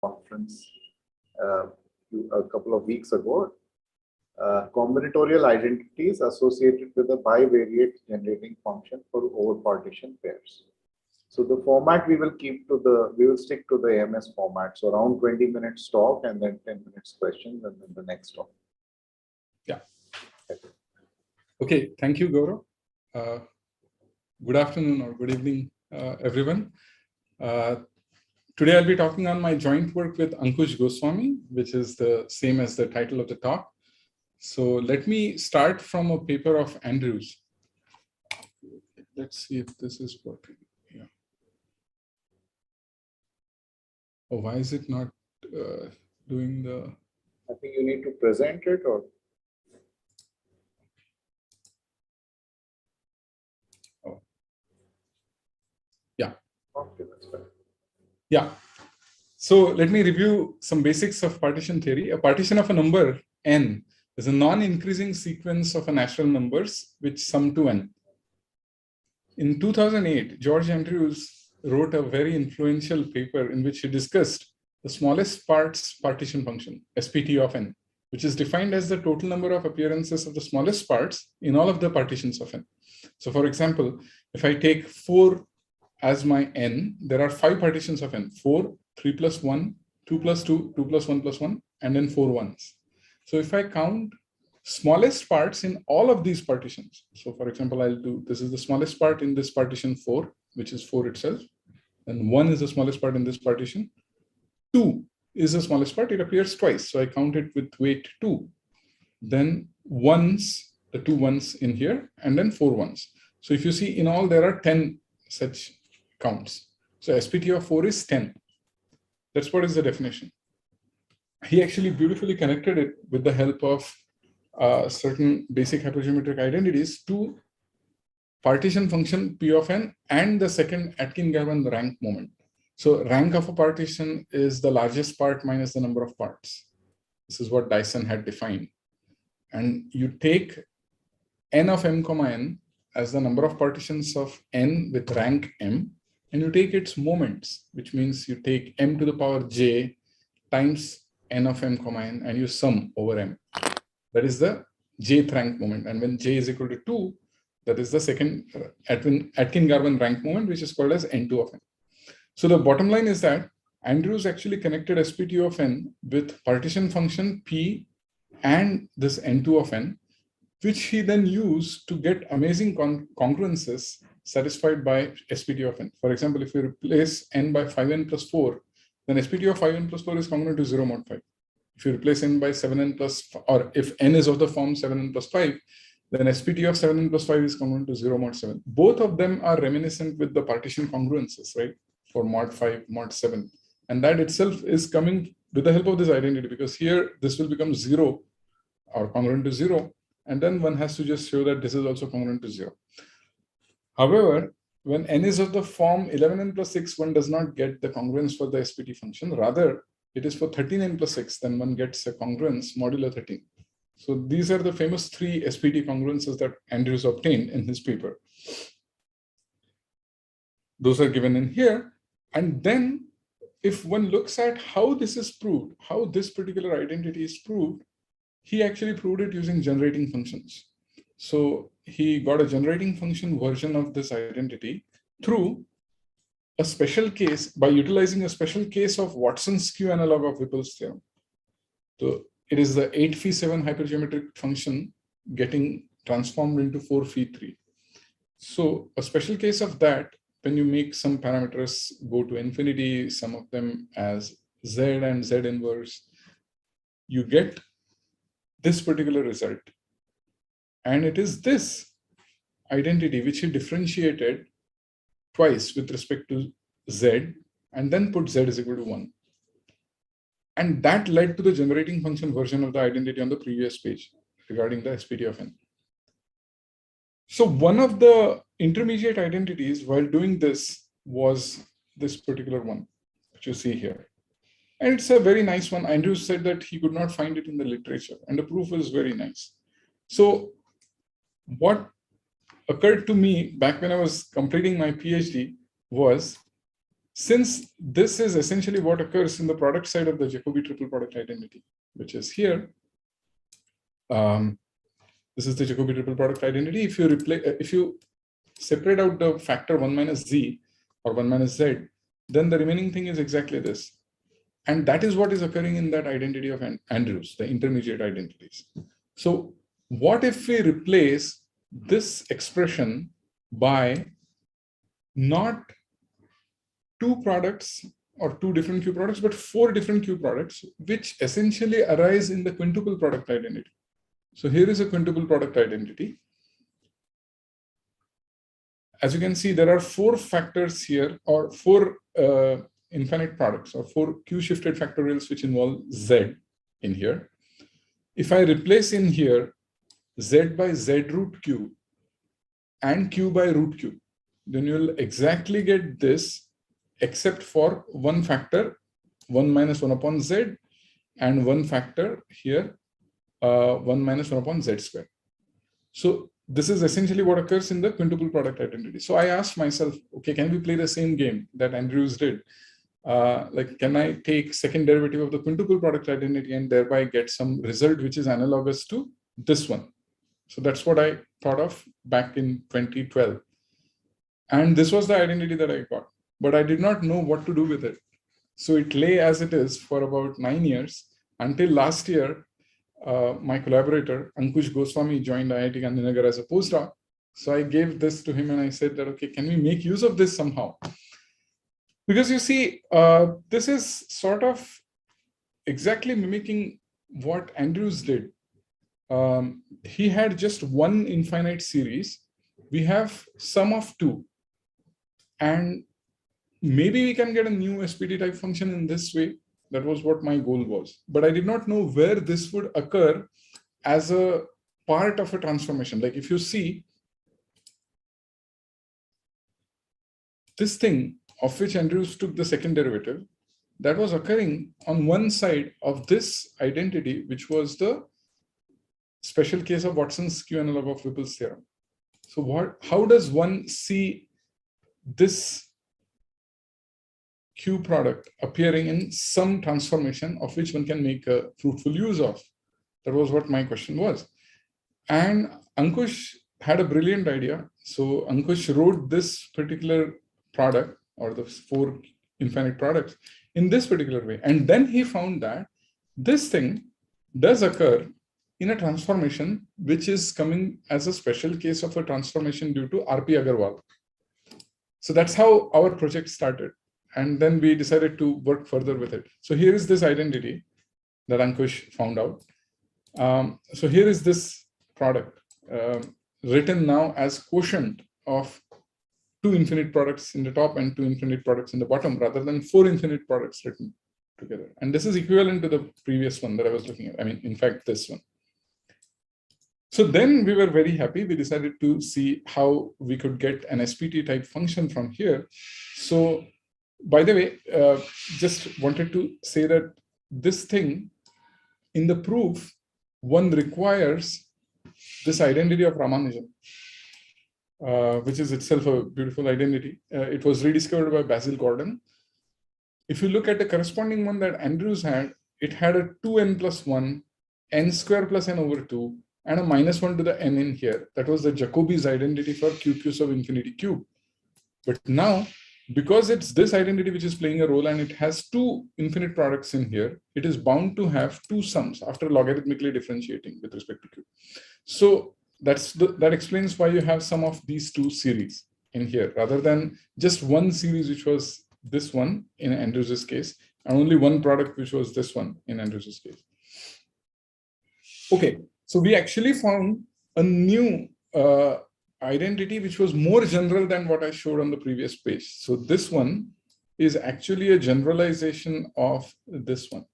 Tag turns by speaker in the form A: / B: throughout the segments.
A: conference a couple of weeks ago. Combinatorial identities associated with a bivariate generating function for over-partition pairs. So the format we will stick to the MS format. So around 20 minutes talk and then 10 minutes questions and then the next talk.
B: Yeah. Okay, thank you, Gaurav. Good afternoon or good evening, everyone. Today I'll be talking on my joint work with Ankush Goswami, which is the same as the title of the talk. So let me start from a paper of Andrews. Let's see if this is working. Yeah. Oh, why is it not doing the...
A: I think you need to present it or...
B: Oh. Yeah.
A: Okay, that's fine.
B: Yeah. So let me review some basics of partition theory. A partition of a number n is a non-increasing sequence of natural numbers which sum to n. In 2008, George Andrews wrote a very influential paper in which he discussed the smallest parts partition function, SPT of n, which is defined as the total number of appearances of the smallest parts in all of the partitions of n. So for example, if I take 4 as my n, there are 5 partitions of n, 4, 3 plus 1, 2 plus 2, 2 plus 1 plus 1, and then 4 ones. So if I count smallest parts in all of these partitions, so for example, this is the smallest part in this partition 4, which is 4 itself, and 1 is the smallest part in this partition, 2 is the smallest part, it appears twice, so I count it with weight 2. Then ones, the 2 ones in here, and then 4 ones. So if you see, in all there are 10 such counts. So SPT of 4 is 10. That's what is the definition. He actually beautifully connected it with the help of certain basic hypergeometric identities to partition function P of n and the second Atkin-Garvan rank moment. So rank of a partition is the largest part minus the number of parts. This is what Dyson had defined. And you take n of m comma n as the number of partitions of n with rank m, and you take its moments, which means you take m to the power j times n of m comma n, and you sum over m. That is the jth rank moment. And when j is equal to 2, that is the second Atkin-Garvan rank moment, which is called as n2 of n. So the bottom line is that Andrews actually connected SPT of n with partition function p and this n2 of n, which he then used to get amazing congruences satisfied by SPT of n. For example, if we replace n by 5n plus 4, then SPT of 5n plus 4 is congruent to 0 mod 5. If you replace n by 7n plus, or if n is of the form 7n plus 5, then SPT of 7n plus 5 is congruent to 0 mod 7. Both of them are reminiscent with the partition congruences, right? For mod 5, mod 7. And that itself is coming with the help of this identity, because here this will become 0 or congruent to 0. And then one has to just show that this is also congruent to 0. However, when n is of the form 11n plus 6, one does not get the congruence for the SPT function. Rather, it is for 13n plus 6, then one gets a congruence modulo 13. So these are the famous 3 SPT congruences that Andrews obtained in his paper. Those are given in here. And then if one looks at how this is proved, how this particular identity is proved, he actually proved it using generating functions. So he got a generating function version of this identity through a special case, by utilizing a special case of Watson's Q analog of Whipple's theorem. So it is the 8 phi 7 hypergeometric function getting transformed into 4 phi 3. So a special case of that, when you make some parameters go to infinity, some of them as z and z inverse, you get this particular result. And it is this identity which he differentiated twice with respect to z and then put z is equal to 1. And that led to the generating function version of the identity on the previous page regarding the SPT of n. So one of the intermediate identities while doing this was this particular one, which you see here. And it's a very nice one. Andrews said that he could not find it in the literature, and the proof is very nice. So what occurred to me back when I was completing my PhD was, Since this is essentially what occurs in the product side of the Jacobi triple product identity, which is here. This is the Jacobi triple product identity. If you separate out the factor 1 minus z or 1 minus z, then the remaining thing is exactly this. And that is what is occurring in that identity of Andrews, the intermediate identities. So what if we replace this expression by not two products or two different Q products, but four different Q products, which essentially arise in the quintuple product identity. So here is a quintuple product identity. As you can see, there are four factors here, or four infinite products, or four Q-shifted factorials which involve Z in here. If I replace in here Z by Z root Q and Q by root Q, then you'll exactly get this, except for one factor, 1 minus 1 upon Z, and one factor here, 1 minus 1 upon Z square. So this is essentially what occurs in the quintuple product identity. So I asked myself, okay, can we play the same game that Andrews did? Like, can I take second derivative of the quintuple product identity and thereby get some result which is analogous to this one? So that's what I thought of back in 2012. And this was the identity that I got, but I did not know what to do with it. So it lay as it is for about 9 years until last year. My collaborator, Ankush Goswami, joined IIT Gandhinagar as a postdoc. So I gave this to him and I said that, okay, can we make use of this somehow? Because you see, this is sort of exactly mimicking what Andrews did. He had just one infinite series. We have sum of two. And maybe we can get a new SPT type function in this way. That was what my goal was. But I did not know where this would occur as a part of a transformation. Like if you see this thing of which Andrews took the second derivative, that was occurring on one side of this identity, which was the special case of Watson's Q analog of Whipple's theorem. So how does one see this Q product appearing in some transformation of which one can make a fruitful use of? That was what my question was. And Ankush had a brilliant idea. So Ankush wrote this particular product, or the four infinite products, in this particular way. And then he found that this thing does occur in a transformation which is coming as a special case of a transformation due to R.P. Agarwal. So that's how our project started. And then we decided to work further with it. So here is this identity that Ankush found out. So here is this product written now as quotient of two infinite products in the top and two infinite products in the bottom, rather than four infinite products written together. And this is equivalent to the previous one that I was looking at. I mean, in fact, this one. So then we were very happy. We decided to see how we could get an SPT type function from here. So by the way, just wanted to say that this thing in the proof, one requires this identity of Ramanujan, which is itself a beautiful identity. It was rediscovered by Basil Gordon. If you look at the corresponding one that Andrews had, it had a 2n plus 1, n square plus n over 2, and a minus 1 to the n in here. That was the Jacobi's identity for QQ sub infinity cube. But now, because it's this identity which is playing a role and it has two infinite products in here, it is bound to have two sums after logarithmically differentiating with respect to Q. So that explains why you have some of these two series in here, rather than just one series, which was this one in Andrews's case, and only one product, which was this one in Andrews's case. Okay, so we actually found a new identity which was more general than what I showed on the previous page. So this one is actually a generalization of this one.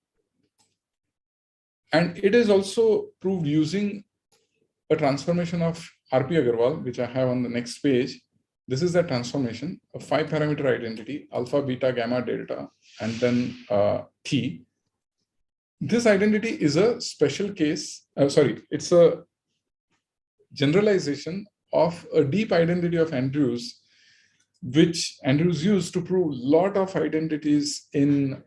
B: And it is also proved using a transformation of R.P. Agarwal, which I have on the next page. This is the transformation of 5-parameter identity, alpha, beta, gamma, delta, and then T. This identity is a special case, it's a generalization of a deep identity of Andrews, which Andrews used to prove a lot of identities in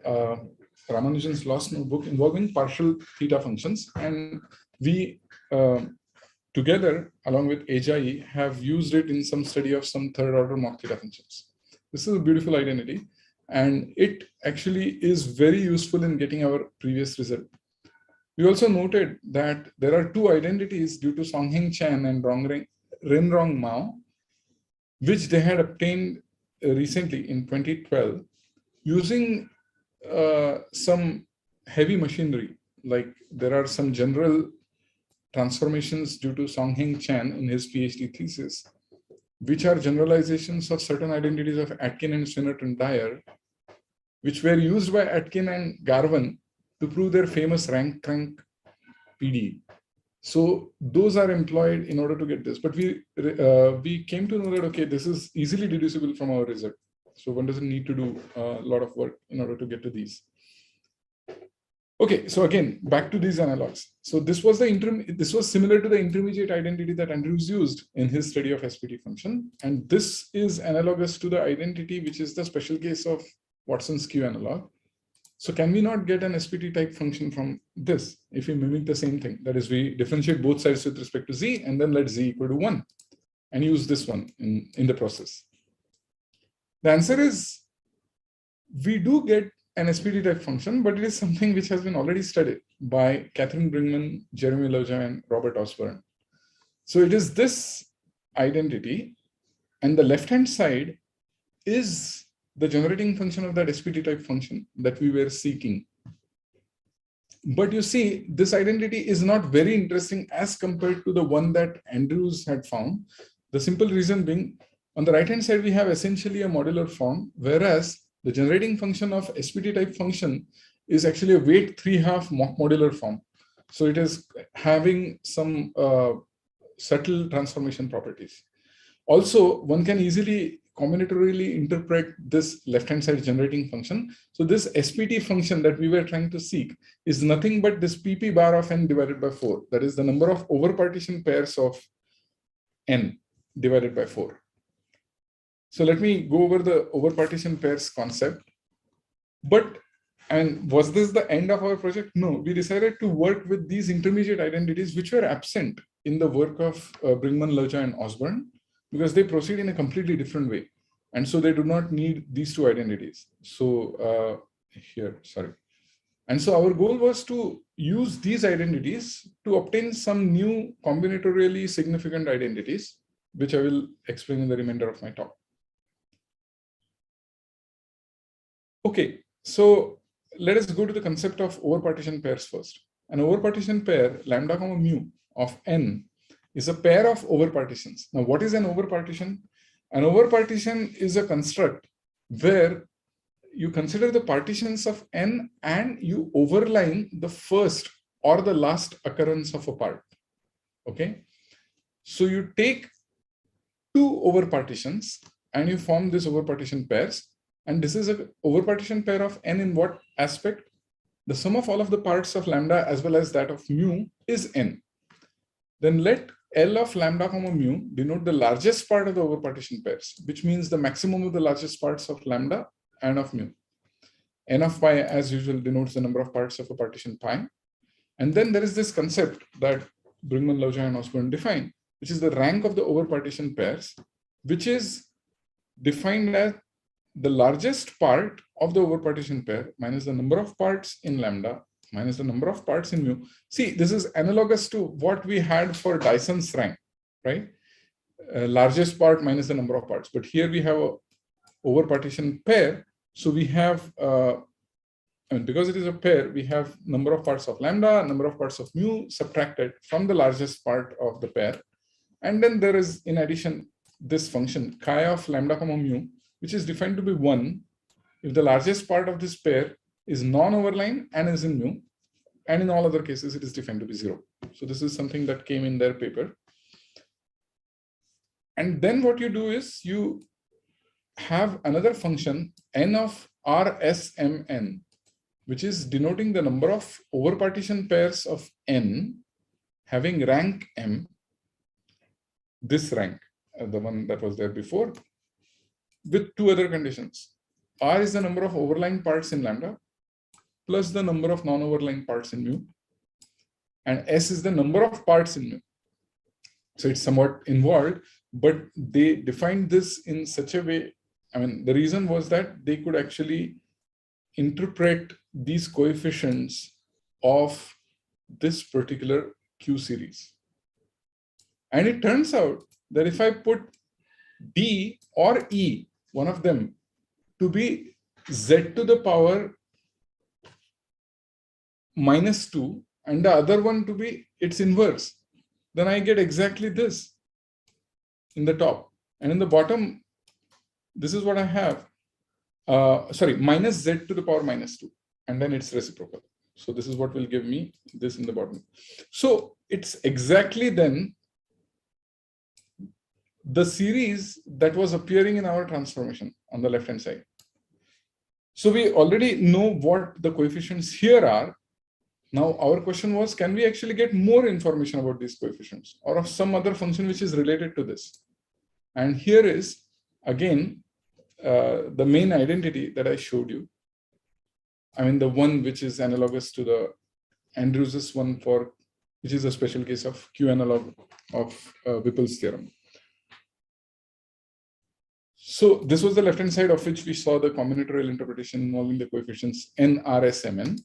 B: Ramanujan's lost notebook involving partial theta functions. And we together, along with Ajayi, have used it in some study of some third order Mach theta functions. This is a beautiful identity, and it actually is very useful in getting our previous result. We also noted that there are two identities due to Songheng Chen and Renrong Mao, which they had obtained recently in 2012 using some heavy machinery. Like there are some general transformations due to Songheng Chen in his PhD thesis, which are generalizations of certain identities of Atkin and Swinert and Dyer, which were used by Atkin and Garvan to prove their famous rank-crank PD. So those are employed in order to get this. But we came to know that, okay, this is easily deducible from our result. So one doesn't need to do a lot of work in order to get to these. Okay, so again, back to these analogs. So this was similar to the intermediate identity that Andrews used in his study of SPT function. And this is analogous to the identity, which is the special case of Watson's Q analog. So can we not get an SPT type function from this if we mimic the same thing? That is, we differentiate both sides with respect to z and then let z equal to 1 and use this one in the process. The answer is we do get an SPT type function, but it is something which has been already studied by Catherine Brinkman, Jeremy Loja, and Robert Osborne. So it is this identity, and the left-hand side is the generating function of that SPT type function that we were seeking. But you see, this identity is not very interesting as compared to the one that Andrews had found. The simple reason being, on the right-hand side, we have essentially a modular form, whereas the generating function of SPT type function is actually a weight 3/2 Mach modular form. So it is having some subtle transformation properties. Also, one can easily combinatorially interpret this left-hand side generating function. So this SPT function that we were trying to seek is nothing but this PP bar of n divided by 4. That is the number of over-partition pairs of n divided by 4. So let me go over the over-partition pairs concept. But, and was this the end of our project? No, we decided to work with these intermediate identities which were absent in the work of Brinkman, Loja, and Osborne, because they proceed in a completely different way. And so they do not need these two identities. So And so our goal was to use these identities to obtain some new combinatorially significant identities, which I will explain in the remainder of my talk. Okay, so let us go to the concept of over-partition pairs first. An over-partition pair, lambda comma mu of n, is a pair of over-partitions. Now, what is an over-partition? An over-partition is a construct where you consider the partitions of n and you overline the first or the last occurrence of a part. Okay, so you take two over-partitions and you form these over-partition pairs. And this is an over-partition pair of n in what aspect? The sum of all of the parts of lambda as well as that of mu is n. Then let L of lambda comma mu denote the largest part of the over-partition pairs, which means the maximum of the largest parts of lambda and of mu. N of pi, as usual, denotes the number of parts of a partition pi. And then there is this concept that Brinkman, Loja, and Osborne define, which is the rank of the over-partition pairs, which is defined as the largest part of the over-partition pair minus the number of parts in lambda minus the number of parts in mu. See, this is analogous to what we had for Dyson's rank, right? Largest part minus the number of parts. But here we have a over-partition pair. So we have, because it is a pair, we have number of parts of lambda, number of parts of mu subtracted from the largest part of the pair. And then there is, in addition, this function chi of lambda comma mu, which is defined to be 1 if the largest part of this pair is non-overline and is in mu, and in all other cases it is defined to be 0. So this is something that came in their paper. And then what you do is you have another function n of RSMN, which is denoting the number of over-partition pairs of n having rank m, this rank, the one that was there before. with two other conditions. R is the number of overlying parts in lambda plus the number of non-overlying parts in mu, and S is the number of parts in mu. So it's somewhat involved, but they defined this in such a way. I mean, the reason was that they could actually interpret these coefficients of this particular Q series. And it turns out that if I put D or E, one of them, to be Z to the power -2 and the other one to be its inverse, then I get exactly this in the top. And in the bottom, this is what I have. Minus Z to the power -2, and then it's reciprocal. So this is what will give me this in the bottom. So it's exactly then the series that was appearing in our transformation on the left-hand side. So we already know what the coefficients here are. Now our question was, can we actually get more information about these coefficients or of some other function which is related to this? And here is, again, the main identity that I showed you. I mean, the one which is analogous to the Andrews's one for, which is a special case of Q analog of Whipple's theorem. So this was the left-hand side of which we saw the combinatorial interpretation involving the coefficients n, r, s, m, n.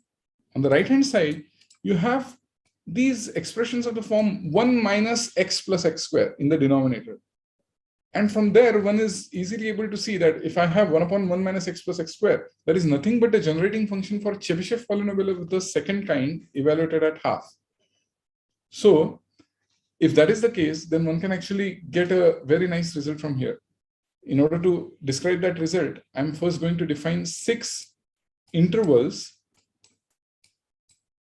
B: On the right-hand side, you have these expressions of the form 1 minus x plus x square in the denominator. And from there, one is easily able to see that if I have 1 upon 1 minus x plus x square, that is nothing but a generating function for Chebyshev polynomial of the second kind evaluated at half. So if that is the case, then one can actually get a very nice result from here. In order to describe that result, I'm first going to define 6 intervals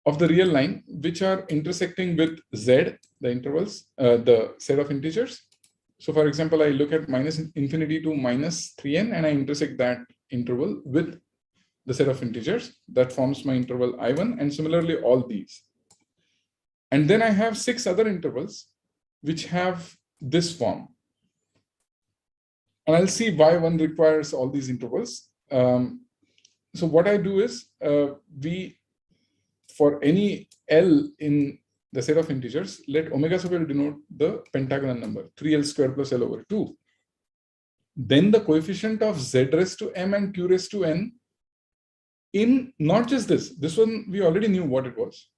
B: of the real line, which are intersecting with z, the intervals, the set of integers. So for example, I look at minus infinity to minus 3n, and I intersect that interval with the set of integers. That forms my interval I1, and similarly all these. And then I have 6 other intervals which have this form. And I'll see why one requires all these intervals. So what I do is, for any L in the set of integers, let omega sub L denote the pentagonal number, 3L square plus L over 2. Then the coefficient of Z raised to M and Q raised to N in not just this one, we already knew what it was.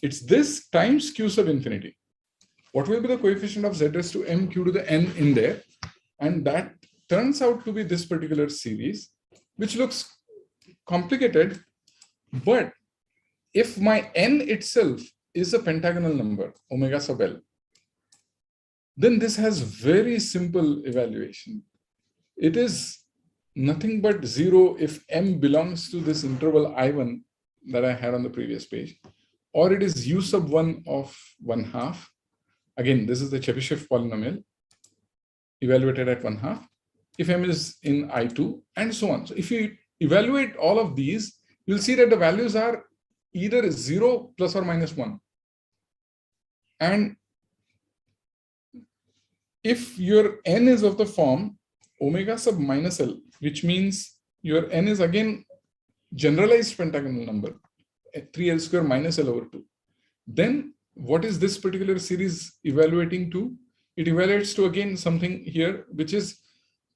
B: It's this times Q sub infinity. What will be the coefficient of Z raised to M, Q to the N in there? And that turns out to be this particular series, which looks complicated, but if my N itself is a pentagonal number, omega sub L, then this has very simple evaluation. It is nothing but 0 if M belongs to this interval I1 that I had on the previous page, or it is U sub 1 of 1/2. Again, this is the Chebyshev polynomial evaluated at 1/2. If M is in I2, and so on. So if you evaluate all of these, you'll see that the values are either 0 plus or minus 1. And if your N is of the form omega sub minus L, which means your N is again generalized pentagonal number, 3L square minus L over 2, then what is this particular series evaluating to? It evaluates to, again, something here, which is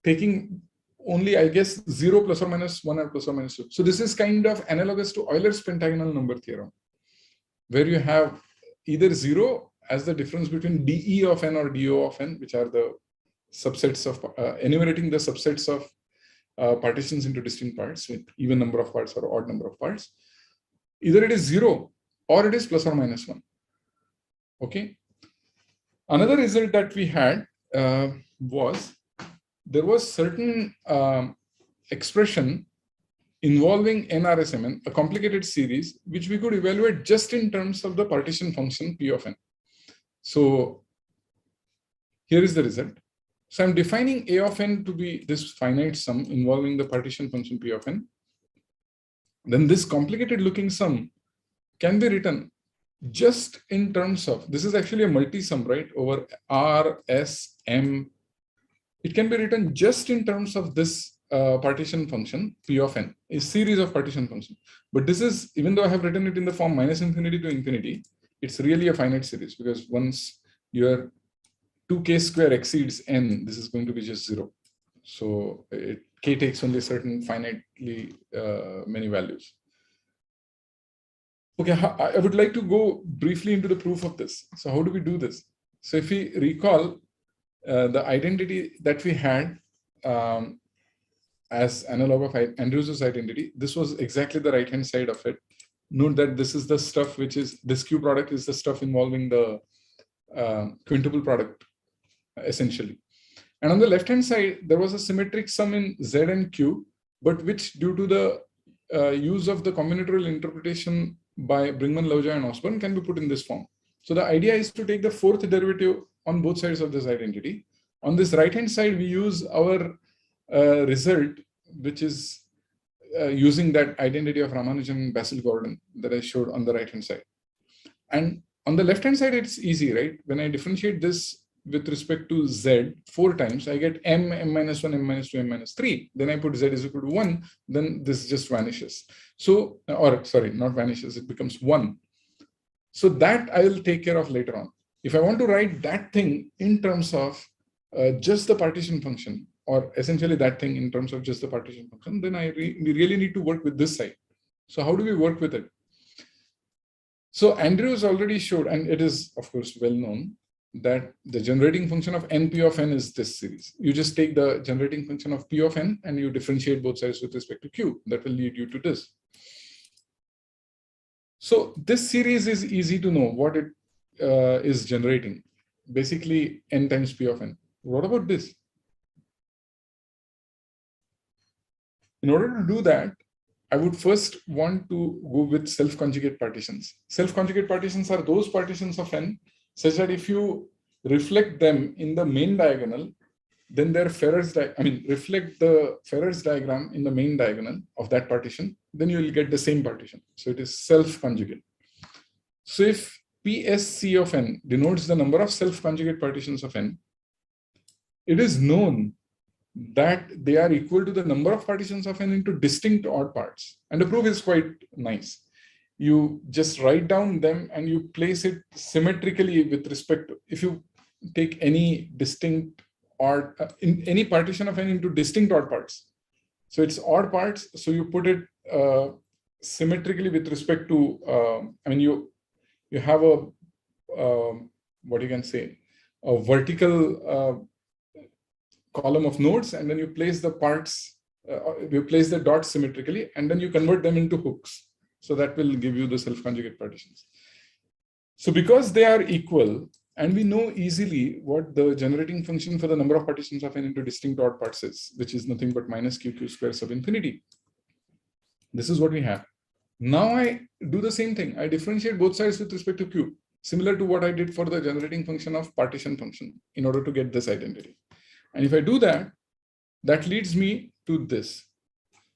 B: taking only, I guess, 0 plus or minus 1 or plus or minus 2. So this is kind of analogous to Euler's pentagonal number theorem, where you have either 0 as the difference between dE of n or dO of n, which are the subsets of, enumerating the subsets of partitions into distinct parts with even number of parts or odd number of parts. Either it is 0 or it is plus or minus 1. Okay. Another result that we had was there was certain expression involving NRSMN, a complicated series, which we could evaluate just in terms of the partition function P of n. So here is the result. So I'm defining A of n to be this finite sum involving the partition function P of n. Then this complicated looking sum can be written just in terms of, this is actually a multi-sum, right, over R, S, M, it can be written just in terms of this partition function, P of n, a series of partition functions. But this is, even though I have written it in the form minus infinity to infinity, it's really a finite series, because once your 2k square exceeds n, this is going to be just 0. So k takes only certain finitely many values. Okay, I would like to go briefly into the proof of this. So how do we do this? So if we recall the identity that we had as analog of Andrews's identity, this was exactly the right-hand side of it. Note that this is the stuff which is, this Q product is the stuff involving the quintuple product, essentially. And on the left-hand side, there was a symmetric sum in Z and Q, but which, due to the use of the combinatorial interpretation by Brinkman, Lauja, and Osborne, can be put in this form. So the idea is to take the fourth derivative on both sides of this identity. On this right-hand side, we use our result, which is using that identity of Ramanujan and Basil-Gordon that I showed on the right-hand side. And on the left-hand side, it's easy, right? When I differentiate this with respect to Z 4 times, I get m, m minus 1, m minus 2, m minus 3. Then I put Z is equal to 1, then this just vanishes. So, or sorry, not vanishes, it becomes 1. So that I will take care of later on. If I want to write that thing in terms of just the partition function, or essentially that thing in terms of just the partition function, then we really need to work with this side. So how do we work with it? So Andrews already showed, and it is of course well known, that the generating function of np of n is this series. You just take the generating function of p of n and you differentiate both sides with respect to q. That will lead you to this. So this series is easy to know what it is generating. Basically n times p of n. What about this? In order to do that, I would first want to go with self-conjugate partitions. Self-conjugate partitions are those partitions of n such that if you reflect them in the main diagonal, then their reflect the Ferret's diagram in the main diagonal of that partition, then you will get the same partition. So it is self-conjugate. So if PSC of n denotes the number of self-conjugate partitions of n, it is known that they are equal to the number of partitions of n into distinct odd parts. And the proof is quite nice. You just write down them and you place it symmetrically with respect to, if you take any distinct odd, in any partition of n into distinct odd parts. So it's odd parts, so you put it symmetrically with respect to, you have a, what you can say, a vertical column of nodes, and then you place the parts, you place the dots symmetrically, and then you convert them into hooks. So that will give you the self-conjugate partitions. So because they are equal, and we know easily what the generating function for the number of partitions of n into distinct odd parts is, which is nothing but minus q square sub infinity. This is what we have. Now I do the same thing. I differentiate both sides with respect to q, similar to what I did for the generating function of partition function in order to get this identity. And if I do that, that leads me to this.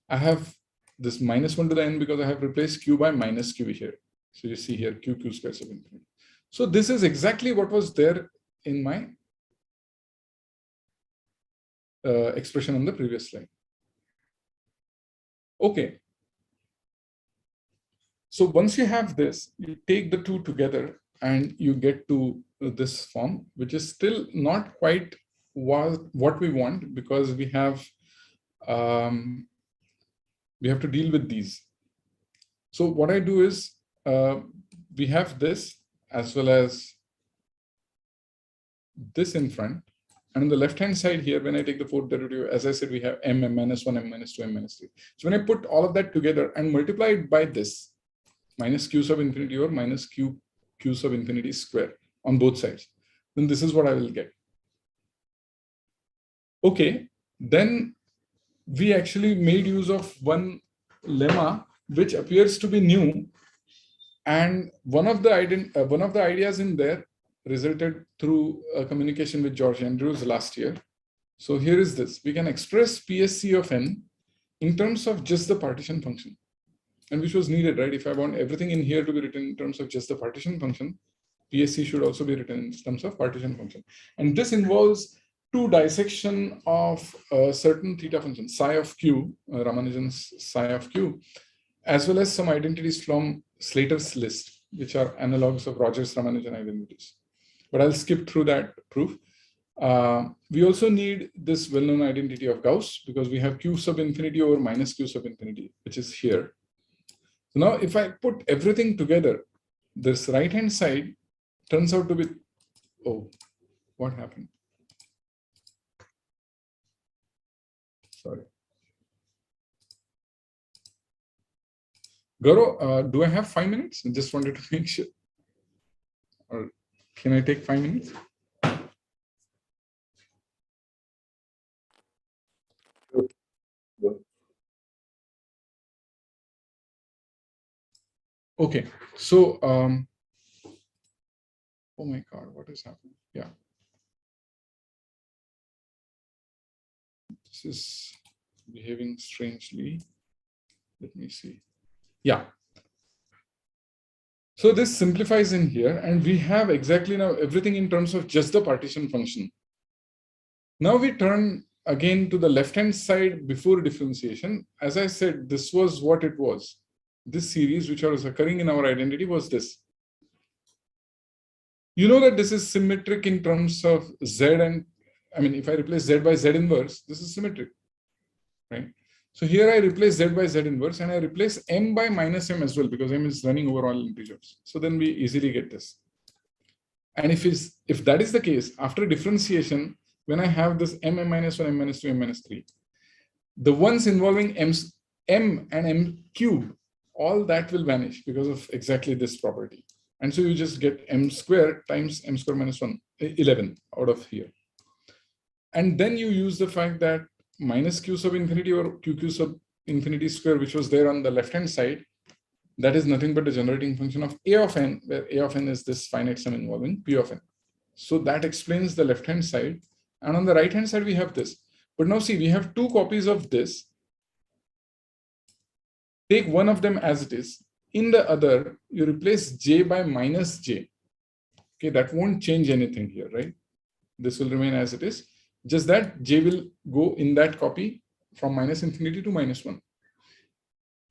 B: I have this minus 1 to the n because I have replaced q by minus q here. So you see here q square sub infinity. So this is exactly what was there in my expression on the previous slide. Okay. So once you have this, you take the two together and you get to this form, which is still not quite what we want, because we have to deal with these. So what I do is we have this as well as this in front. And on the left-hand side here, when I take the fourth derivative, as I said, we have m minus 1, m minus 2, m minus 3. So when I put all of that together and multiply it by this, minus q sub infinity or minus q sub infinity square on both sides, then this is what I will get. Okay, then we actually made use of one lemma which appears to be new, and one of the ideas in there resulted through a communication with George Andrews last year. So here is this: we can express PSC of n in terms of just the partition function, and which was needed, right? If I want everything in here to be written in terms of just the partition function, PSC should also be written in terms of partition function, and this involves to dissection of a certain theta function, psi of q, Ramanujan's psi of q, as well as some identities from Slater's list, which are analogues of Rogers Ramanujan identities. But I'll skip through that proof. We also need this well-known identity of Gauss because we have q sub infinity over minus q sub infinity, which is here. So now if I put everything together, this right-hand side turns out to be, oh, what happened? Sorry. Gaurav, do I have 5 minutes? I just wanted to make sure. Or can I take 5 minutes? Okay, so, oh my God, what is happening? Yeah. This is behaving strangely. Let me see. Yeah. So this simplifies in here, and we have exactly now everything in terms of just the partition function. Now we turn again to the left-hand side before differentiation. As I said, this was what it was. This series, which was occurring in our identity, was this. You know that this is symmetric in terms of Z, and I mean, if I replace Z by Z inverse, this is symmetric, right? So here I replace Z by Z inverse, and I replace M by minus M as well, because M is running over all integers. So then we easily get this. And if that is the case, after differentiation, when I have this M minus 1, M minus 2, M minus 3, the ones involving M and M cube, all that will vanish because of exactly this property. And so you just get M square times M square minus 1, 11 out of here. And then you use the fact that minus q sub infinity or q sub infinity square, which was there on the left-hand side, that is nothing but the generating function of A of n, where A of n is this finite sum involving P of n. So that explains the left-hand side. And on the right-hand side, we have this. But now see, we have two copies of this. Take one of them as it is. In the other, you replace j by minus j. Okay, that won't change anything here, right? This will remain as it is. Just that j will go in that copy from minus infinity to minus 1.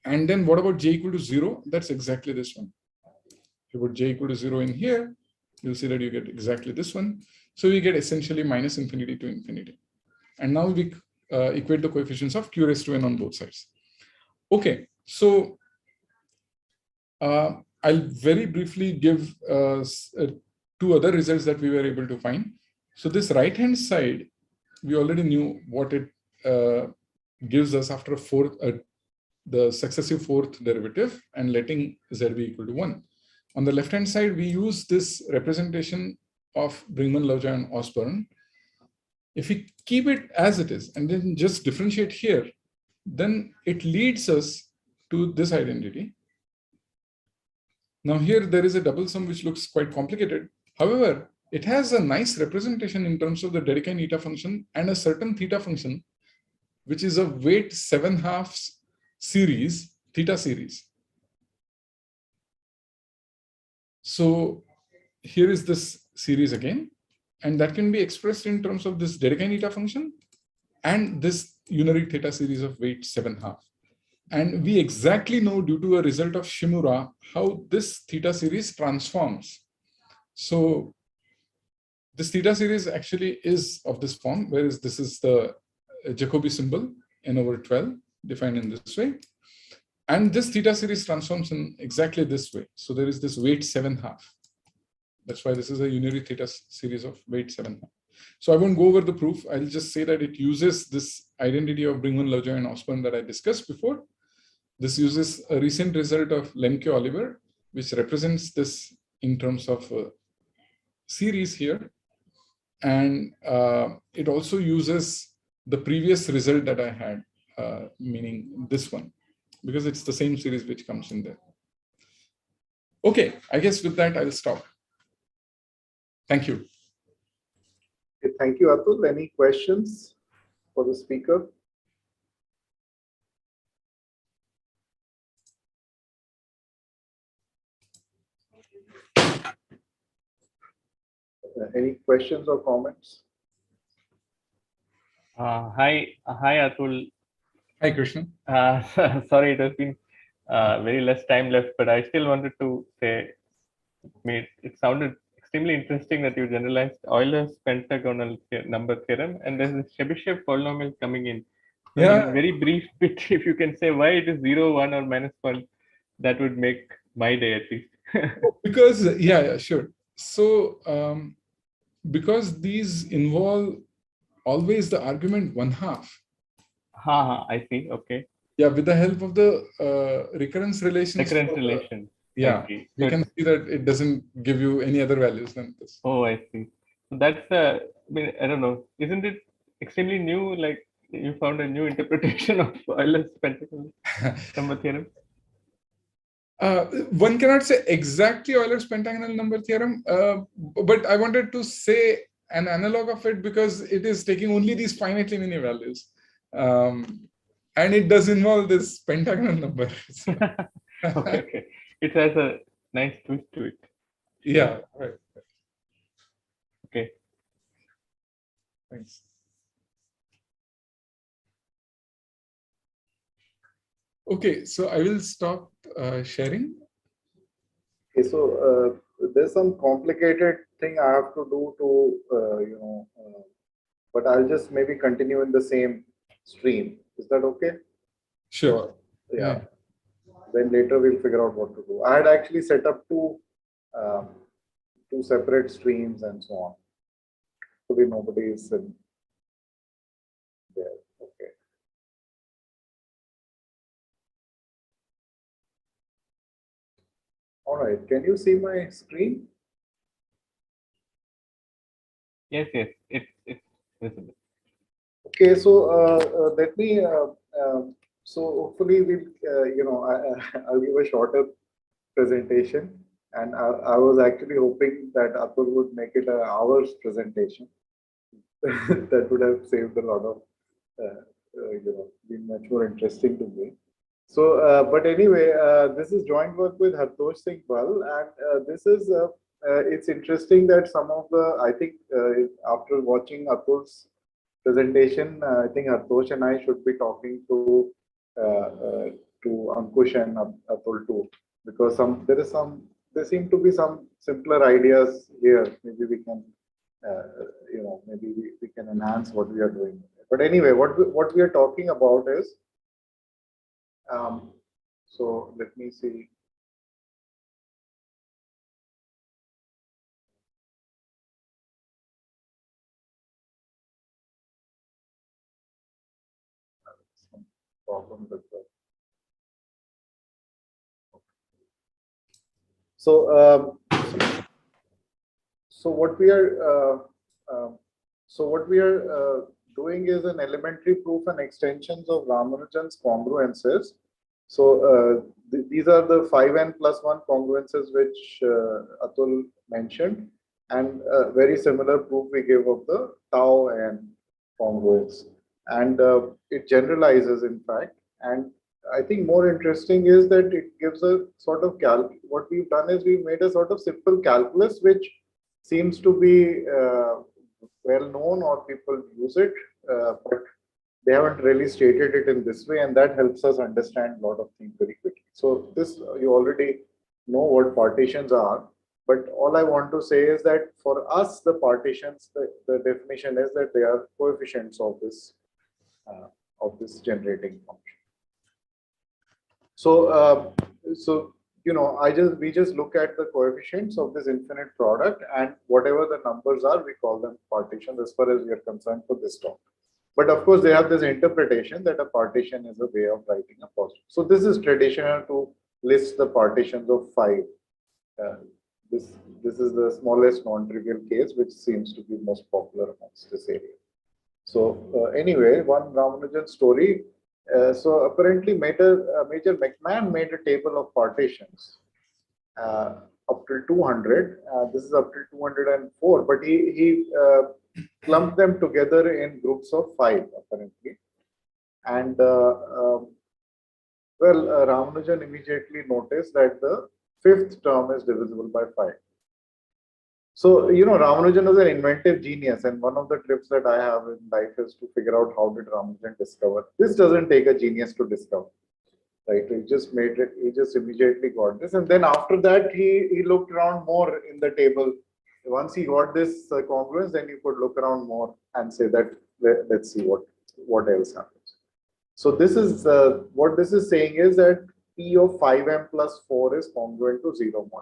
B: And then what about j equal to 0? That's exactly this one. If you put j equal to 0 in here, you'll see that you get exactly this one. So we get essentially minus infinity to infinity. And now we equate the coefficients of q raised to n on both sides. Okay, so I'll very briefly give two other results that we were able to find. So this right-hand side, we already knew what it gives us after the successive fourth derivative and letting z be equal to 1. On the left-hand side, we use this representation of Brinkman, Lovejoy, and Osborne. If we keep it as it is and then just differentiate here, then it leads us to this identity. Now here there is a double sum which looks quite complicated. However, it has a nice representation in terms of the Dedekind eta function and a certain theta function, which is a weight 7/2 series, theta series. So here is this series again, and that can be expressed in terms of this Dedekind eta function and this unary theta series of weight 7/2. And we exactly know, due to a result of Shimura, how this theta series transforms. So this theta series actually is of this form, whereas this is the Jacobi symbol n over 12 defined in this way. And this theta series transforms in exactly this way. So there is this weight 7/2. That's why this is a unary theta series of weight 7/2. So I won't go over the proof. I'll just say that it uses this identity of Brinkman, Lovejoy, and Osborne that I discussed before. This uses a recent result of Lemke Oliver, which represents this in terms of a series here. And it also uses the previous result that I had, meaning this one, because it's the same series which comes in there. Okay, I guess with that, I'll stop. Thank you.
A: Okay, thank you, Atul. Any questions for the speaker? Any questions or comments?
C: Hi, Atul.
B: Hi, Krishna.
C: Sorry, it has been very less time left, but I still wanted to say, it sounded extremely interesting that you generalized Euler's pentagonal number theorem, and there's this Chebyshev polynomial coming in. So, in
B: Yeah,
C: very brief bit, if you can say why it is 0, 1, or -1, that would make my day at least.
B: because yeah, sure. So because these involve always the argument 1/2.
C: I see. Okay.
B: Yeah, with the help of the recurrence relations
C: Recurrence
B: for the,
C: relation. I
B: yeah,
C: see.
B: we
C: So
B: can
C: it's,
B: see that it doesn't give you any other values than this.
C: oh, I see. So that's I mean, I don't know. Isn't it extremely new? Like you found a new interpretation of Euler's pentagonal number theorem?
B: One cannot say exactly Euler's pentagonal number theorem, but I wanted to say an analog of it because it is taking only these finitely many values. And it does involve this pentagonal number. So,
C: Okay, okay. It has a nice twist to it.
B: yeah, right.
C: Okay.
B: Thanks. Okay, so I will stop sharing.
A: Okay, so there's some complicated thing I have to do to, but I'll just maybe continue in the same stream. Is that okay?
B: Sure.
A: Yeah. Then later we'll figure out what to do. I had actually set up um, two separate streams and so on. Hopefully nobody is in there. Okay. All right. Can you see my screen?
C: Yes, yes. It's visible.
A: Okay. So let me. So hopefully we'll. I'll give a shorter presentation, and I was actually hoping that Atul would make it an hour's presentation. That would have saved a lot of, been much more interesting to me. So, but anyway, this is joint work with Hartosh Singh Bal, and it's interesting that some of the, I think, after watching Atul's presentation, I think Hartosh and I should be talking to Ankush and Atul too, because there seem to be some simpler ideas here. Maybe we can, maybe we can enhance what we are doing. But anyway, what we are talking about is, so let me see. Some problem with the. So, so what we are, doing is an elementary proof and extensions of Ramanujan's congruences. So these are the 5n+1 congruences which Atul mentioned, and a very similar proof we give of the tau n congruence, and it generalizes in fact. And I think more interesting is that it gives a sort of what we've done is we've made a sort of simple calculus which seems to be well known or people use it, but they haven't really stated it in this way, and that helps us understand a lot of things very quickly. So this you already know what partitions are, but all I want to say is that for us, the partitions, the definition is that they are coefficients of this generating function. So, we just look at the coefficients of this infinite product, and whatever the numbers are, we call them partitions as far as we are concerned for this talk. But of course, they have this interpretation that a partition is a way of writing a positive. So this is traditional to list the partitions of 5. Uh, this is the smallest non-trivial case, which seems to be most popular amongst this area. So anyway, one Ramanujan story. So apparently, Major McMahon made a table of partitions up till 200. This is up till 204, but he clumped them together in groups of 5 apparently. And Ramanujan immediately noticed that the 5th term is divisible by 5. So, Ramanujan was an inventive genius, and one of the trips that I have in life is to figure out how did Ramanujan discover. This doesn't take a genius to discover, right? He just made it, he just immediately got this. And then after that, he looked around more in the table. Once he got this congruence, then you could look around more and say that, let's see what else happens. So this is, what this is saying is that P of 5m plus 4 is congruent to 0.5.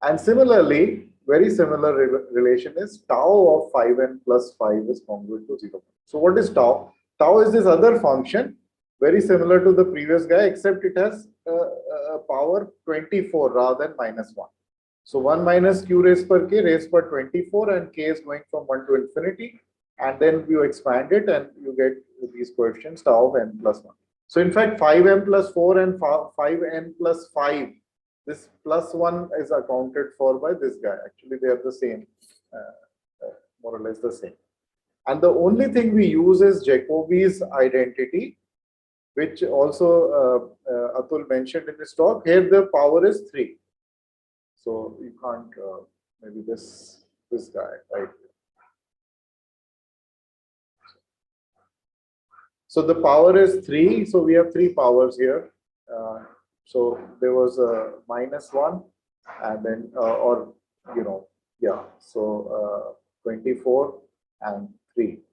A: And similarly, very similar relation is tau of 5n plus 5 is congruent to 0. So what is tau? Tau is this other function, very similar to the previous guy, except it has a power 24 rather than -1. So 1 minus q raised per k raised per 24, and k is going from 1 to infinity. And then you expand it and you get these coefficients tau of n plus 1. So in fact, 5m plus 4 and 5n plus 5, this plus 1 is accounted for by this guy. Actually, they are the same, more or less the same. And the only thing we use is Jacobi's identity, which also Atul mentioned in his talk. Here the power is 3. So you can't, maybe this guy, right? So the power is 3. So we have 3 powers here. So there was a -1, and then, so 24 and 3.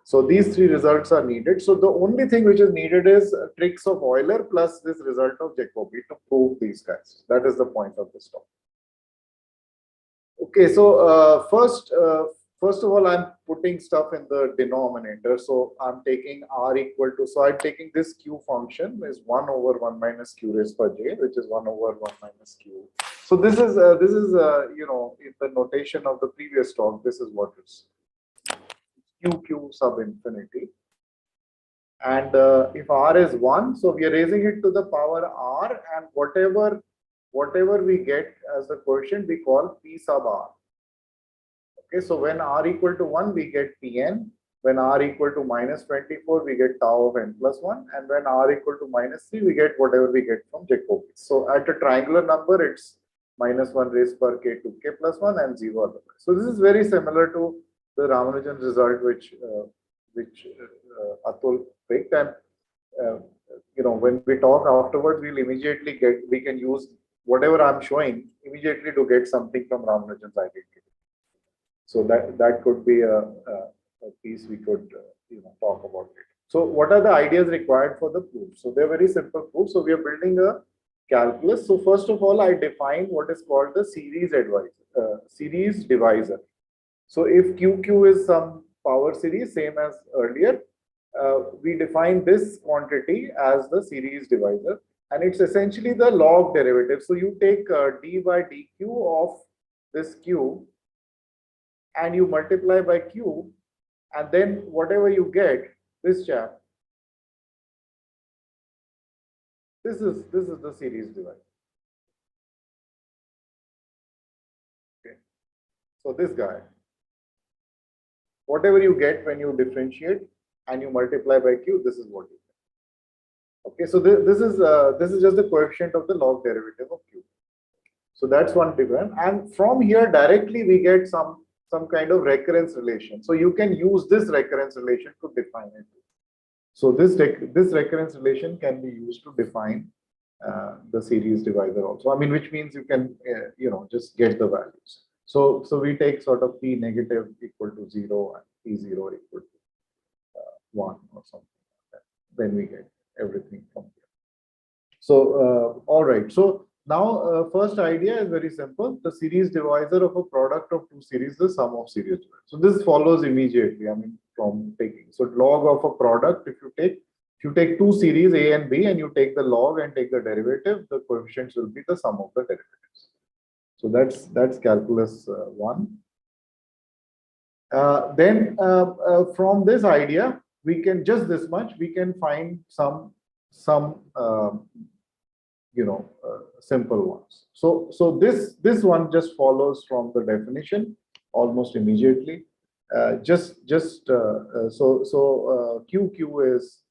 A: So these 3 results are needed. So the only thing which is needed is tricks of Euler plus this result of Jacobi to prove these guys. That is the point of this talk. Okay, so first of all, I'm putting stuff in the denominator. So I'm taking r equal to, so I'm taking this q function is 1 over 1 minus q raised per j, which is 1 over 1 minus q. So this is in the notation of the previous talk, this is what is q sub infinity. And if r is 1, so we are raising it to the power r, and whatever we get as the quotient, we call p sub r. Okay, so when r equal to 1, we get Pn. When r equal to -24, we get tau of n plus 1. And when r equal to -3, we get whatever we get from Jacobi. So at a triangular number, it's -1 raised per k to k plus 1 and 0 otherwise. So this is very similar to the Ramanujan result, which Atul picked. And when we talk afterwards, we can use whatever I'm showing immediately to get something from Ramanujan's identity. So that could be a piece we could talk about it. So what are the ideas required for the proof? So they're very simple proofs. So we are building a calculus. So first of all, I define what is called the series divisor. So if QQ is some power series, same as earlier, we define this quantity as the series divisor, and it's essentially the log derivative. So you take d by dq of this q, and you multiply by q, and then whatever you get, this chap, this is the series divisor. Okay, so this guy, whatever you get when you differentiate and you multiply by q, this is what you get. Okay, so this is just the coefficient of the log derivative of q. So that's one difference, and from here directly we get some kind of recurrence relation. So you can use this recurrence relation to define it. So this recurrence relation can be used to define the series divisor also. I mean, which means you can just get the values. So we take sort of p negative equal to 0 and p0 equal to 1 or something like that. Then we get everything from here. So all right. So now, first idea is very simple. The series divisor of a product of two series is the sum of series divisors. So this follows immediately. I mean, from taking. So log of a product, if you take two series A and B and you take the log and take the derivative, the coefficients will be the sum of the derivatives. So that's calculus 1. Then from this idea, we can just this much. We can find some simple ones. So this one just follows from the definition almost immediately. QQ is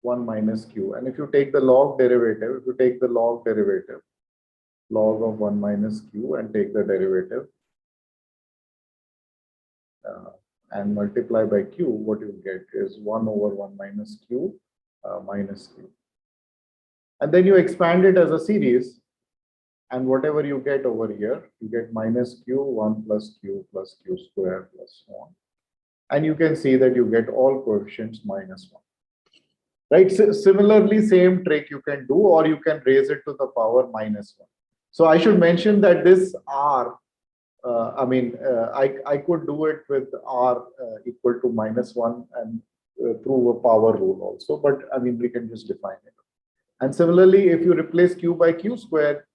A: 1 minus Q, and if you take the log derivative, log of 1 minus q and take the derivative and multiply by q, what you get is 1 over 1 minus q minus q. And then you expand it as a series, and whatever you get over here, you get minus q, 1 plus q square plus 1. And you can see that you get all coefficients minus 1. Right? So similarly, same trick you can do, or you can raise it to the power minus 1. So I should mention that this r, I could do it with r equal to minus 1 and through a power rule also, but I mean, we can just define it. And similarly, if you replace q by q square,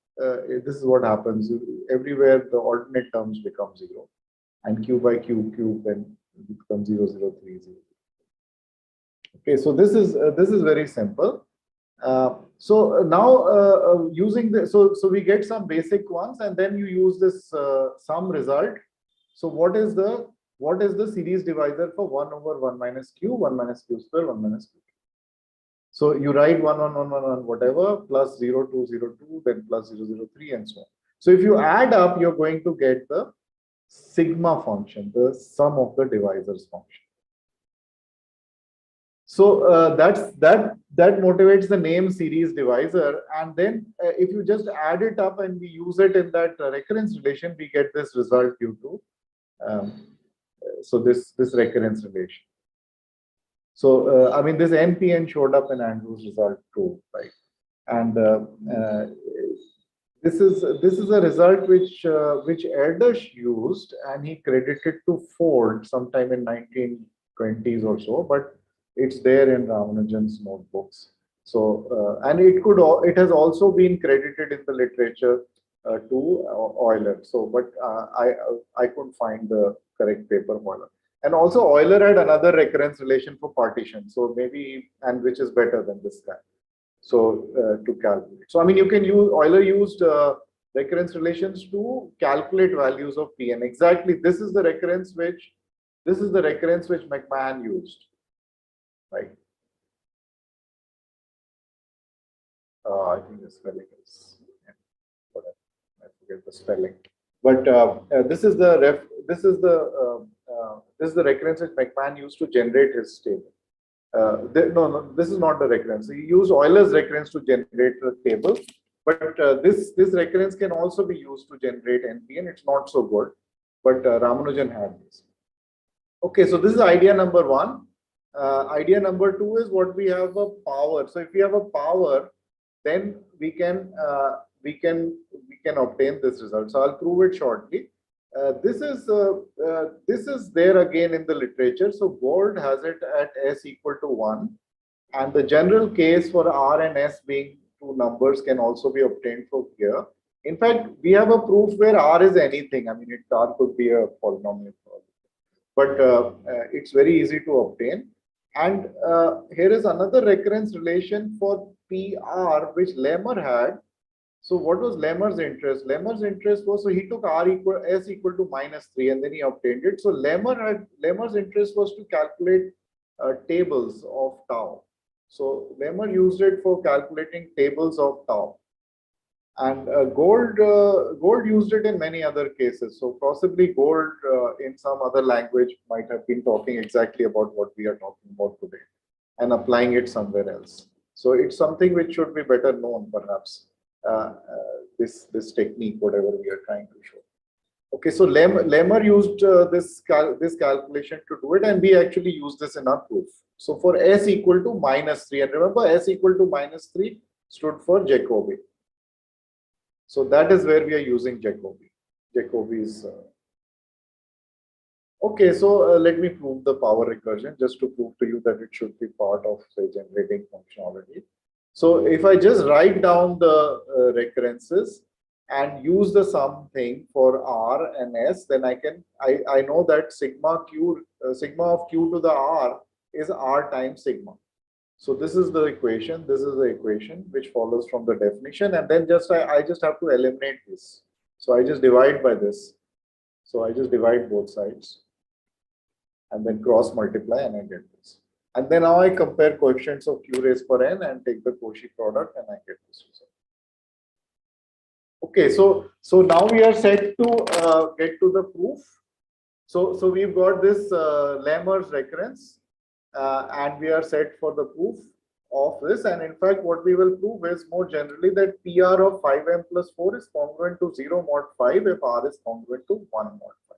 A: this is what happens. Everywhere the alternate terms become 0, and q by q cube then becomes 0, 0, 3, 0. Okay, so this is very simple. So now using the so we get some basic ones, and then you use this sum result. So what is the series divisor for 1 over 1 minus q, 1 minus q square, 1 minus q? So you write 1, 1, 1, 1, 1, whatever, plus 0, 2, 0, 2, then plus 0, 0, 3, and so on. So if you add up, you're going to get the sigma function, the sum of the divisors function. So that motivates the name series divisor, and then if you just add it up and we use it in that recurrence relation, we get this result due to so this recurrence relation. So I mean, this NPN showed up in Andrew's result too, right? And this is a result which Erdős used, and he credited to Ford sometime in 1920s or so, but it's there in Ramanujan's notebooks. So and it has also been credited in the literature to Euler. So, but I couldn't find the correct paper of Euler. And also Euler had another recurrence relation for partition. So maybe, and which is better than this guy. So to calculate. So I mean, you can use Euler used recurrence relations to calculate values of P, and exactly this is the recurrence which McMahon used, right? I think the spelling is whatever. I forget the spelling. But this is the recurrence which McMahon used to generate his table. No, this is not the recurrence. He used Euler's recurrence to generate the table, but this recurrence can also be used to generate NP, and it's not so good. But Ramanujan had this. Okay, so this is idea number 1. Idea number 2 is what we have a power. So if we have a power, then we can obtain this result. So I'll prove it shortly. This is there again in the literature. So Gold has it at s equal to 1, and the general case for r and s being two numbers can also be obtained from here. In fact, we have a proof where r is anything. I mean, r could be a polynomial, but it's very easy to obtain. And here is another recurrence relation for PR which Lemmer had. So what was Lemmer's interest? Lemmer's interest was, so he took s equal to -3 and then he obtained it. So Lemmer's interest was to calculate tables of tau. So Lemmer used it for calculating tables of tau. And Gold used it in many other cases. So possibly Gold in some other language might have been talking exactly about what we are talking about today and applying it somewhere else. So it's something which should be better known, perhaps, this technique, whatever we are trying to show. Okay, so Lemmer used this calculation to do it, and we actually use this in our proof. So for s equal to -3, and remember s equal to -3 stood for Jacobi. So that is where we are using Jacobi's. Okay, so let me prove the power recursion just to prove to you that it should be part of, say, generating functionality. So if I just write down the recurrences and use the sum thing for r and s, then I know that sigma of q to the r is r times sigma. So this is the equation. This is the equation which follows from the definition, and then I just have to eliminate this. So I just divide by this. So I just divide both sides, and then cross multiply, and I get this. And then now I compare coefficients of q raised per n and take the Cauchy product, and I get this result. Okay, so now we are set to get to the proof. So we've got this Lemmer's recurrence, and we are set for the proof of this. And in fact, what we will prove is more generally that PR of 5m plus 4 is congruent to 0 mod 5 if R is congruent to 1 mod 5.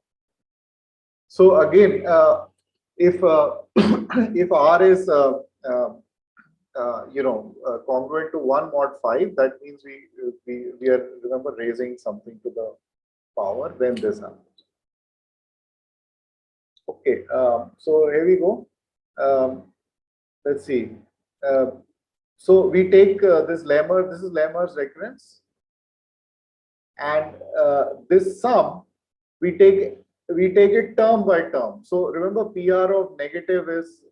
A: So again, if if R is congruent to 1 mod 5, that means we are, remember, raising something to the power, then this happens. Okay, so here we go. Let's see. So we take this Lemmer, this is Lemmer's recurrence, and this sum we take it term by term. So remember, PR of negative is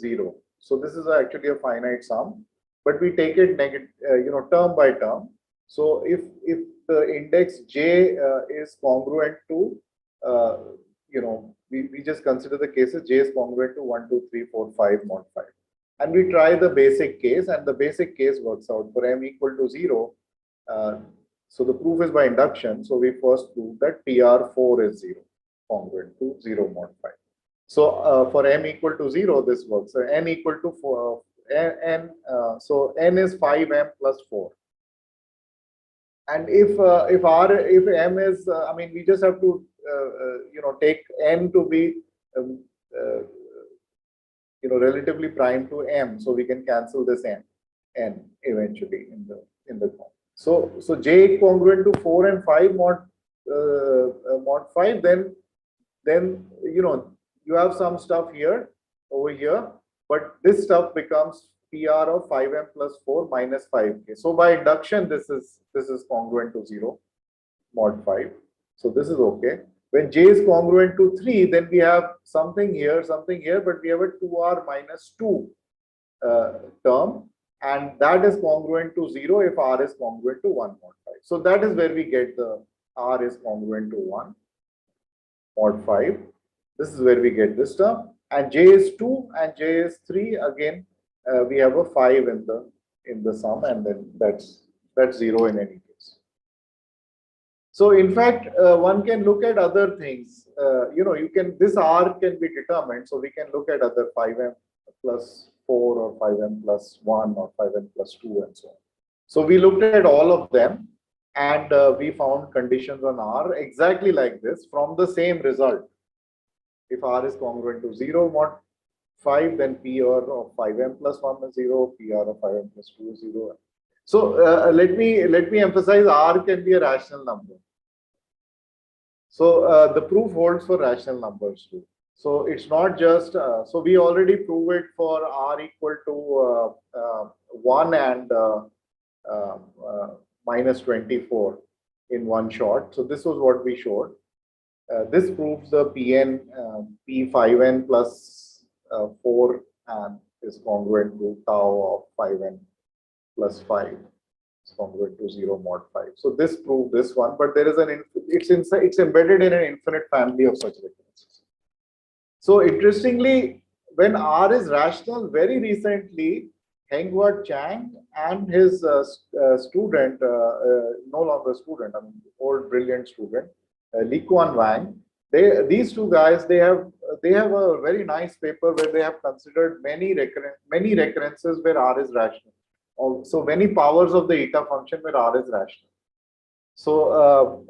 A: 0. So this is actually a finite sum, but we take it term by term. So if the index j is congruent to we just consider the cases j is congruent to 1, 2, 3, 4, 5 mod 5, and we try the basic case, and the basic case works out for m equal to 0. So the proof is by induction. So we first prove that PR4 is 0, congruent to 0 mod 5. So for m equal to 0, this works. So n equal to 4, so n is 5m plus 4. And if m is, we just have to take n to be relatively prime to m, so we can cancel this n eventually in the form. So j congruent to 4 and 5 mod 5, then you have some stuff here over here, but this stuff becomes PR of 5m plus 4 minus 5k. So by induction, this is congruent to 0 mod 5. So this is okay. When j is congruent to 3, then we have something here, but we have a 2r minus 2 term, and that is congruent to 0 if r is congruent to 1 mod 5. So that is where we get the r is congruent to 1 mod 5. This is where we get this term, and j is 2 and j is 3. Again, we have a 5 in the sum, and then that's 0 in any case. So in fact, one can look at other things. This r can be determined, so we can look at other 5m plus 4 or 5m plus 1 or 5m plus 2 and so on. So we looked at all of them, and we found conditions on r exactly like this from the same result. If r is congruent to 0 mod 5, then PR of 5m plus 1 is 0, PR of 5m plus 2 is 0. So let me emphasize, r can be a rational number. So the proof holds for rational numbers too. So it's not just, so we already proved it for r equal to 1 and minus 24 in one shot. So this was what we showed. This proves the Pn, P5n plus 4 and is congruent to tau of 5n plus 5 is congruent to 0 mod 5. So this proved this one, but there is it's embedded in an infinite family of such recurrences. So interestingly, when R is rational, very recently, Hengwat Chang and his student, no longer student, old brilliant student, Li Kuan Wang, these two guys, they have a very nice paper where they have considered many recurrences where R is rational. So many powers of the eta function where R is rational. So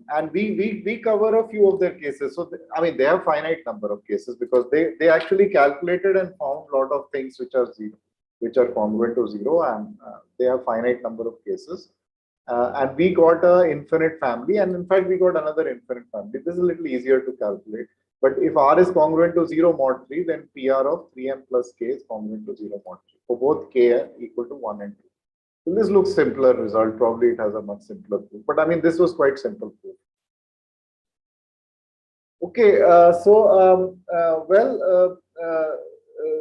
A: and we cover a few of their cases. So they have finite number of cases because they actually calculated and found a lot of things which are zero, which are congruent to 0, and they have finite number of cases. And we got an infinite family, and in fact we got another infinite family. This is a little easier to calculate. But if R is congruent to 0 mod 3, then PR of 3m plus k is congruent to 0 mod 3 for both k equal to 1 and 2. So this looks simpler result. Probably it has a much simpler proof. But this was quite simple proof. Okay,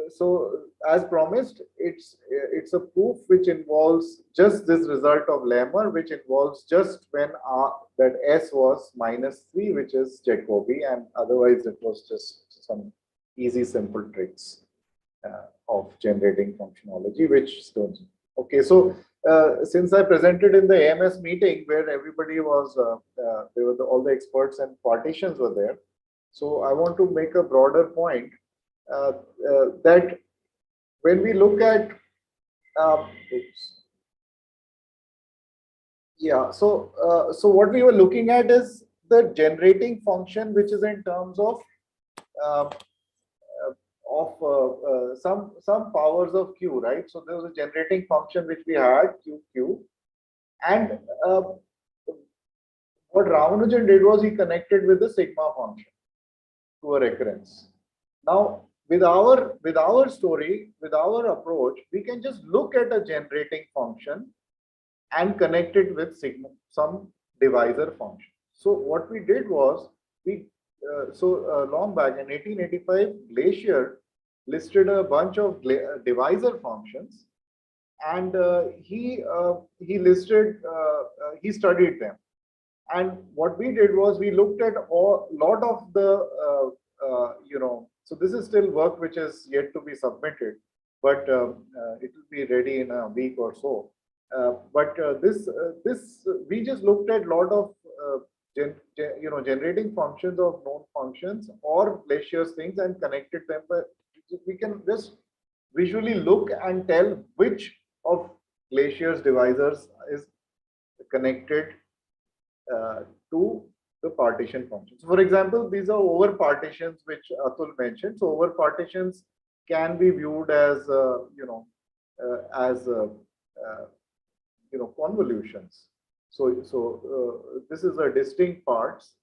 A: so as promised, it's a proof which involves just this result of Lemmer, which involves just when that S was -3, which is Jacobi, and otherwise it was just some easy simple tricks of generating functionology, which stones. Okay, so since I presented in the AMS meeting where everybody was, there were all the experts and partitions were there. So I want to make a broader point that when we look at, oops. Yeah, so what we were looking at is the generating function, which is in terms of uh, some powers of q, right? So there was a generating function which we had q, and what Ramanujan did was he connected with the sigma function to a recurrence. Now, with our story, with our approach, we can just look at a generating function and connect it with sigma, some divisor function. So what we did was long back in 1885, Glacier listed a bunch of divisor functions, and he studied them. And what we did was we looked at a lot of the so this is still work which is yet to be submitted, but it will be ready in a week or so. This we just looked at a lot of generating functions of known functions or Glacier's things and connected them. But we can just visually look and tell which of Glacier's divisors is connected to the partition functions. For example, these are over partitions which Atul mentioned. So over partitions can be viewed as convolutions. So this is a distinct parts.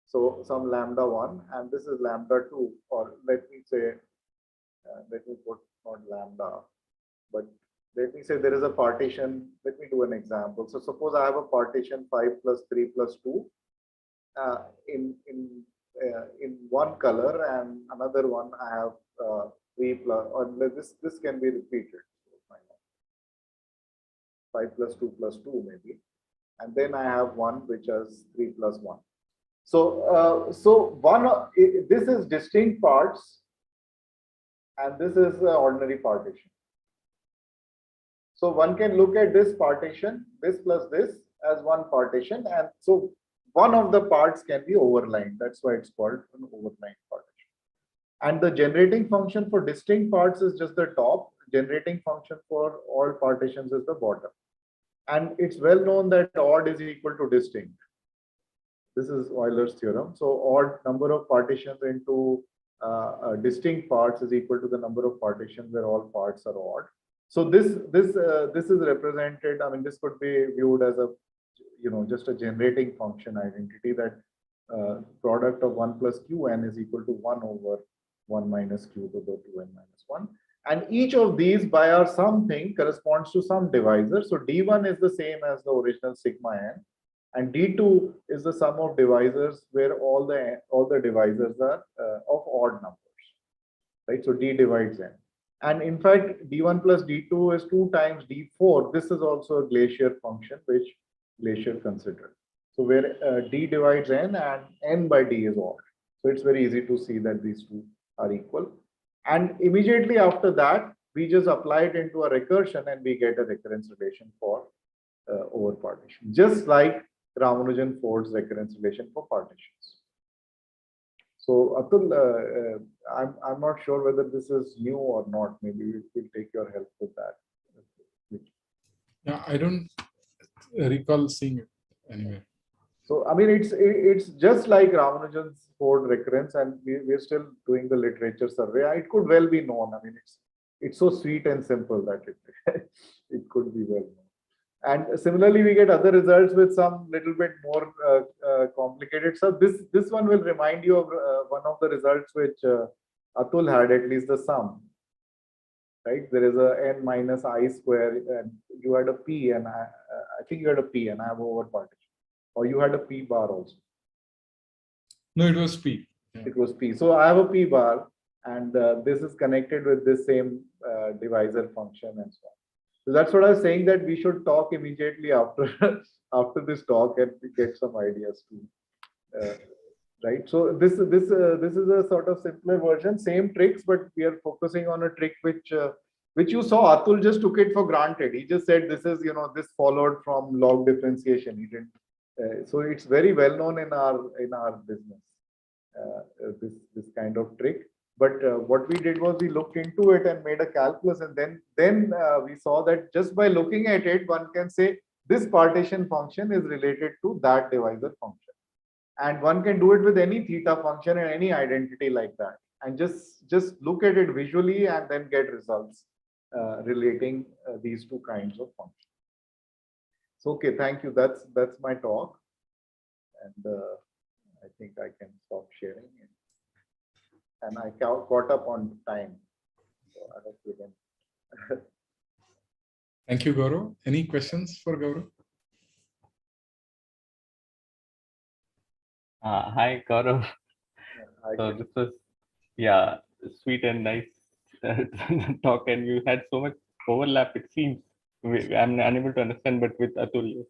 A: So some lambda 1 and this is lambda 2, or let me say, let me put not lambda, but let me say there is a partition. Let me do an example. So suppose I have a partition 5 plus 3 plus 2 in one color, and another one I have 3 plus, or this can be repeated. 5 plus 2 plus 2 maybe, and then I have one which has 3 plus 1. So this is distinct parts, and this is the ordinary partition. So one can look at this partition, this plus this, as one partition, and so one of the parts can be overlined. That's why it's called an overlined partition. And the generating function for distinct parts is just the top. Generating function for all partitions is the bottom. And it's well known that odd is equal to distinct. This is Euler's theorem. So odd number of partitions into distinct parts is equal to the number of partitions where all parts are odd. So this is represented. I mean, this could be viewed as a just a generating function identity, that product of 1 plus qn is equal to 1 over 1 minus q to the 2n minus 1. And each of these by our something corresponds to some divisor. So d1 is the same as the original sigma n, and d2 is the sum of divisors where all the divisors are of odd numbers, right? So d divides n. And in fact, d1 plus d2 is 2 times d4. This is also a Glacier function which Glacier considered. So where d divides n and n by d is odd. So it's very easy to see that these two are equal. And immediately after that, we just apply it into a recursion and we get a recurrence relation for over partition, just like Ramanujan Ford's recurrence relation for partitions. So Atul, I'm not sure whether this is new or not. Maybe we'll take your help with that.
B: Yeah, I don't recall seeing it anywhere.
A: So I mean, it's just like Ramanujan's Ford recurrence, and we're still doing the literature survey. It could well be known. I mean, it's so sweet and simple that it could be well known. And similarly, we get other results with some little bit more complicated. So this one will remind you of one of the results which Atul had, at least the sum. Right? There is a n minus I square, and you had a p, and I think you had a p, and I have over partition. Or you had a p bar also.
B: No, it was p.
A: Yeah. It was p. So I have a p bar, and this is connected with this same divisor function and so on. So that's what I was saying, that we should talk immediately after after this talk and get some ideas too. Right. So this is a sort of simpler version, same tricks, but we are focusing on a trick which which you saw, Atul just took it for granted. He just said, this is, this followed from log differentiation. He didn't. So it's very well known in our business, this kind of trick. But what we did was we looked into it and made a calculus, and then we saw that just by looking at it, one can say this partition function is related to that divisor function, and one can do it with any theta function and any identity like that, and just look at it visually and then get results relating these two kinds of functions. So okay, thank you. That's my talk, and I think I can stop sharing. And I caught up on time. So I hope you can.
B: Thank you, Gaurav. Any questions for Gaurav?
C: Hi, Gaurav. So this was, yeah, sweet and nice talk, and you had so much overlap. It seems I'm unable to understand, but with Atul,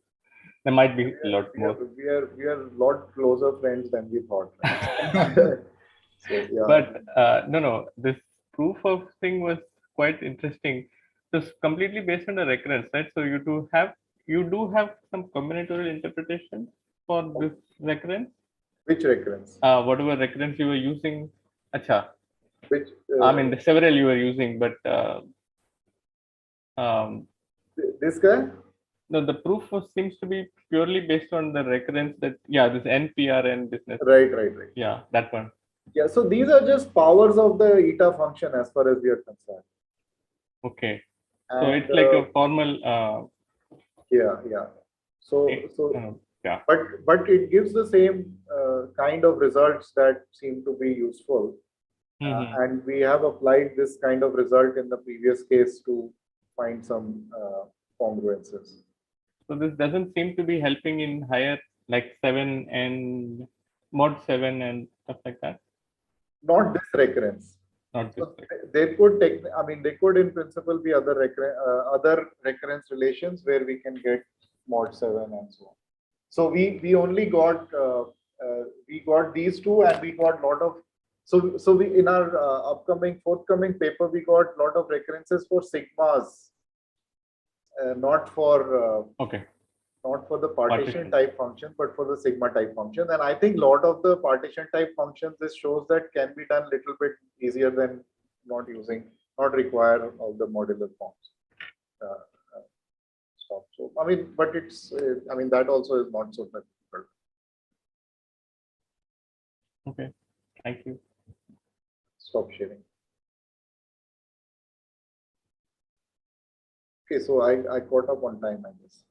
C: there might be a lot more.
A: We are a lot closer friends than we thought. Right? So, yeah.
C: But no, this proof of thing was quite interesting. It's completely based on the recurrence, right? So you do have some combinatorial interpretation for this recurrence.
A: Which recurrence?
C: Whatever recurrence you were using. Acha.
A: Which?
C: I mean, the several you were using, but
A: this guy?
C: no, the proof seems to be purely based on the recurrence that this NPRN business.
A: Right.
C: Yeah, that one.
A: Yeah, so these are just powers of the eta function as far as we are concerned.
C: Okay.
A: And,
C: so it's like a formal.
A: Yeah. So
C: yeah.
A: But it gives the same kind of results that seem to be useful. And we have applied this kind of result in the previous case to find some congruences.
C: So this doesn't seem to be helping in higher, like 7 and mod 7 and stuff like that.
A: Not this recurrence.
C: Not this.
A: So they could in principle be other recurrence relations where we can get mod 7 and so on. So we only got these two, and we got a lot of. So we in our forthcoming paper we got a lot of recurrences for sigmas, not for not for the partition type function, but for the sigma type function. And I think a lot of the partition type functions, this shows that can be done a little bit easier than not require all the modular forms. Stuff. So but it's that also is not so difficult.
C: Okay, thank you.
A: Stop sharing. Okay, so I caught up on time, I guess.